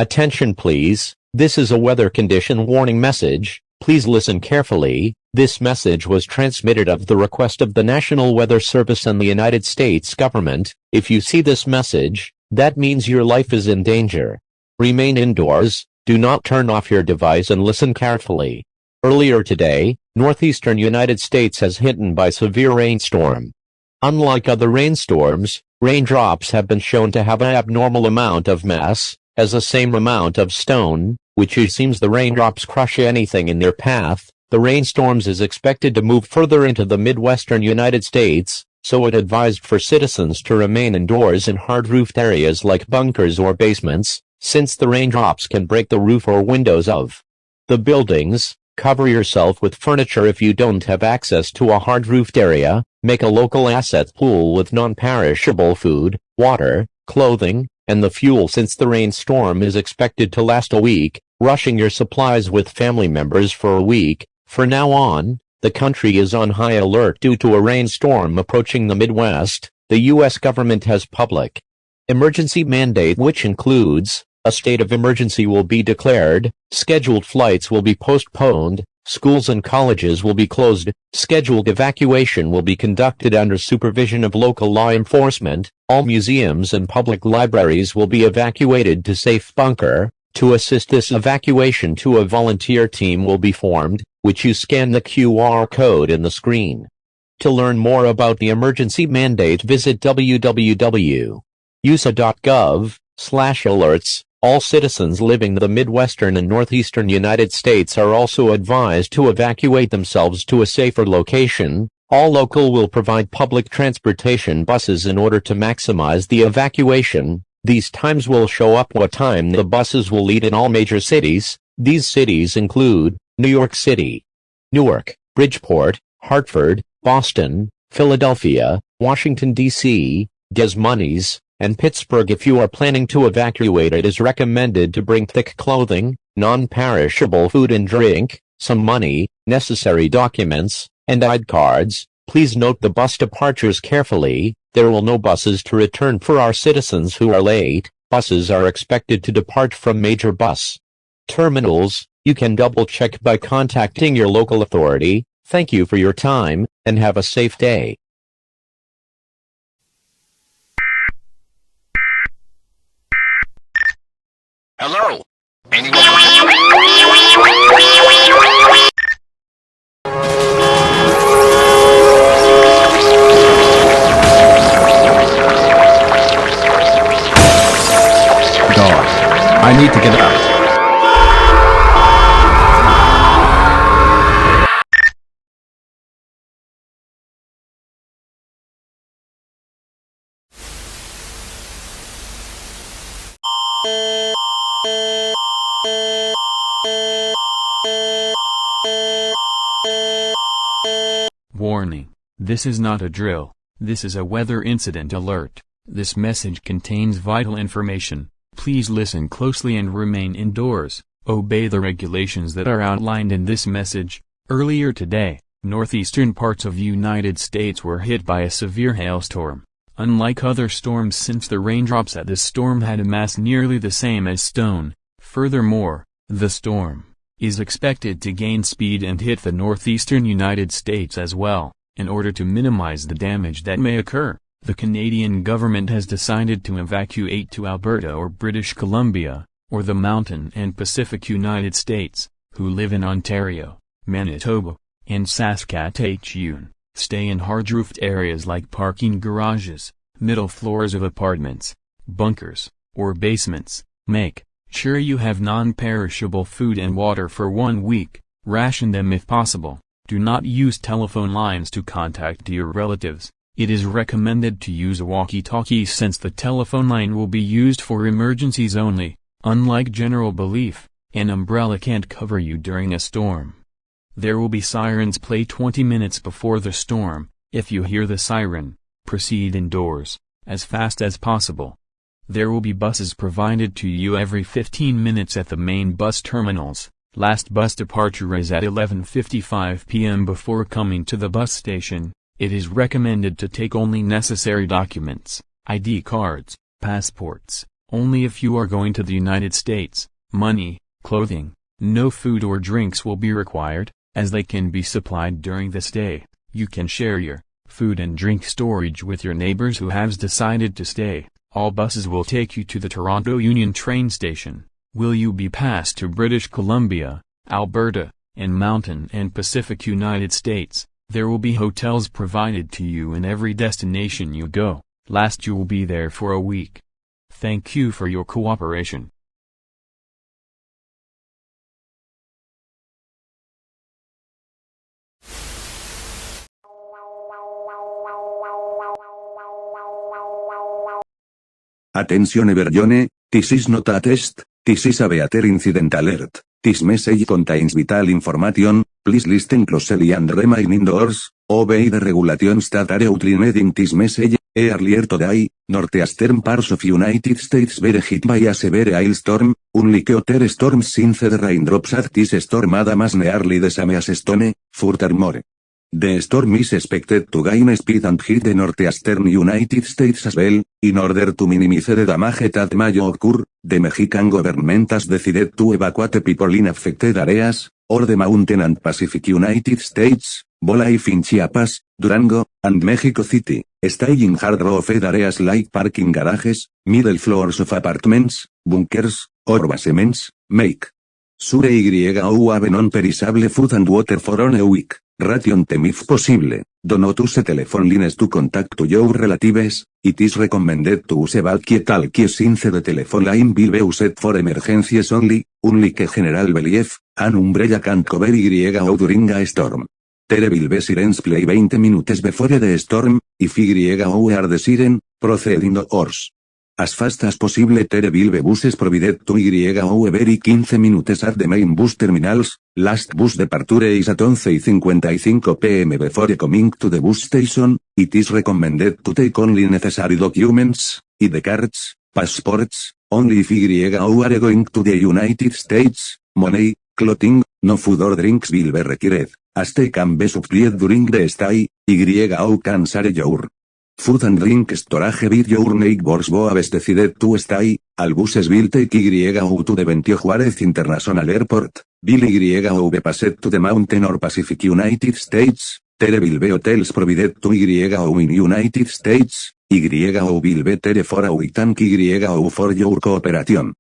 Attention please, this is a weather condition warning message. Please listen carefully. This message was transmitted at the request of the National Weather Service and the United States government. If you see this message, that means your life is in danger. Remain indoors, do not turn off your device and listen carefully. Earlier today, northeastern United States has hit by severe rainstorm. Unlike other rainstorms, raindrops have been shown to have an abnormal amount of mass, as the same amount of stone, which seems the raindrops crush anything in their path. The rainstorms is expected to move further into the Midwestern United States, so it advised for citizens to remain indoors in hard-roofed areas like bunkers or basements, since the raindrops can break the roof or windows of the buildings. Cover yourself with furniture if you don't have access to a hard-roofed area. Make a local asset pool with non-perishable food, water, clothing, and the fuel since the rainstorm is expected to last a week. Rushing your supplies with family members for a week. From now on, the country is on high alert due to a rainstorm approaching the Midwest. The U.S. government has public emergency mandate, which includes a state of emergency will be declared, scheduled flights will be postponed, schools and colleges will be closed, scheduled evacuation will be conducted under supervision of local law enforcement, all museums and public libraries will be evacuated to safe bunker. To assist this evacuation, a volunteer team will be formed, which you scan the QR code in the screen. To learn more about the emergency mandate, visit www.usa.gov/alerts. All citizens living in the Midwestern and Northeastern United States are also advised to evacuate themselves to a safer location. All local will provide public transportation buses in order to maximize the evacuation. These times will show up what time the buses will leave in all major cities. These cities include New York City, Newark, Bridgeport, Hartford, Boston, Philadelphia, Washington, D.C., Des Moines, and Pittsburgh. If you are planning to evacuate, it is recommended to bring thick clothing, non-perishable food and drink, some money, necessary documents, and ID cards. Please note the bus departures carefully. There will no buses to return for our citizens who are late. Buses are expected to depart from major bus terminals. You can double-check by contacting your local authority. Thank you for your time, and have a safe day. Hello? Anyone? Dog. I need to get out. Warning. This is not a drill. This is a weather incident alert. This message contains vital information. Please listen closely and remain indoors. Obey the regulations that are outlined in this message. Earlier today, northeastern parts of the United States were hit by a severe hailstorm. Unlike other storms, since the raindrops at this storm had a mass nearly the same as stone. Furthermore, the storm is expected to gain speed and hit the northeastern United States as well. In order to minimize the damage that may occur, the Canadian government has decided to evacuate to Alberta or British Columbia, or the Mountain and Pacific United States, who live in Ontario, Manitoba, and Saskatchewan. Stay in hard-roofed areas like parking garages, middle floors of apartments, bunkers, or basements. Make sure you have non-perishable food and water for 1 week. Ration them if possible. Do not use telephone lines to contact your relatives. It is recommended to use a walkie-talkie since the telephone line will be used for emergencies only. Unlike general belief, an umbrella can't cover you during a storm. There will be sirens play 20 minutes before the storm. If you hear the siren, proceed indoors, as fast as possible. There will be buses provided to you every 15 minutes at the main bus terminals. Last bus departure is at 11:55 p.m. Before coming to the bus station, it is recommended to take only necessary documents, ID cards, passports, Only if you are going to the United States, money, clothing, no food or drinks will be required, as they can be supplied during the stay. You can share your food and drink storage with your neighbors who have decided to stay. All buses will take you to the Toronto Union train station. Will you be passed to British Columbia, Alberta, and Mountain and Pacific United States? There will be hotels provided to you in every destination you go. Last you will be there for a week. Thank you for your cooperation. Attention everyone, this is not a test, this is a beater incident alert. This message contains vital information, please listen closely and remain indoors, obey the regulations that are outlined in this message. Earlier today, northeastern parts of United States were hit by a severe hailstorm, unlike other storms since the raindrops at this storm had mass nearly the same as stone. Furthermore, the storm is expected to gain speed and hit the northeastern United States as well. In order to minimize the damage that may occur, the Mexican government has decided to evacuate people in affected areas, or the Mountain and Pacific United States, life in Chiapas, Durango, and Mexico City, staying hard-roofed areas like parking garages, middle floors of apartments, bunkers, or basements, make sure you have non-perishable food and water for on a week. Ration them if possible. Do not use telephone lines to contact your relatives. It is recommended to use walkie-talkies since the telephone line will be used for emergencies only, unlike general belief. An umbrella can't cover you during a storm. There will be sirens play 20 minutes before the storm. If you are the siren, proceed indoors. As fast as possible there will be buses provided to you every 15 minutes at the main bus terminals. Last bus departure is at 11:55 p.m. before coming to the bus station. It is recommended to take only necessary documents, ID cards, passports, only if you are going to the United States. Money, clothing, no food or drinks will be required, as they can be supplied during the stay. You can share your food and drink storage with your neighbors who have decided to stay. All buses will take you to the Benito Juárez International Airport. Will you be passed to the Mountain or Pacific United States? There will be hotels provided to you in United States. You will be there for a week. Thank you for your cooperation.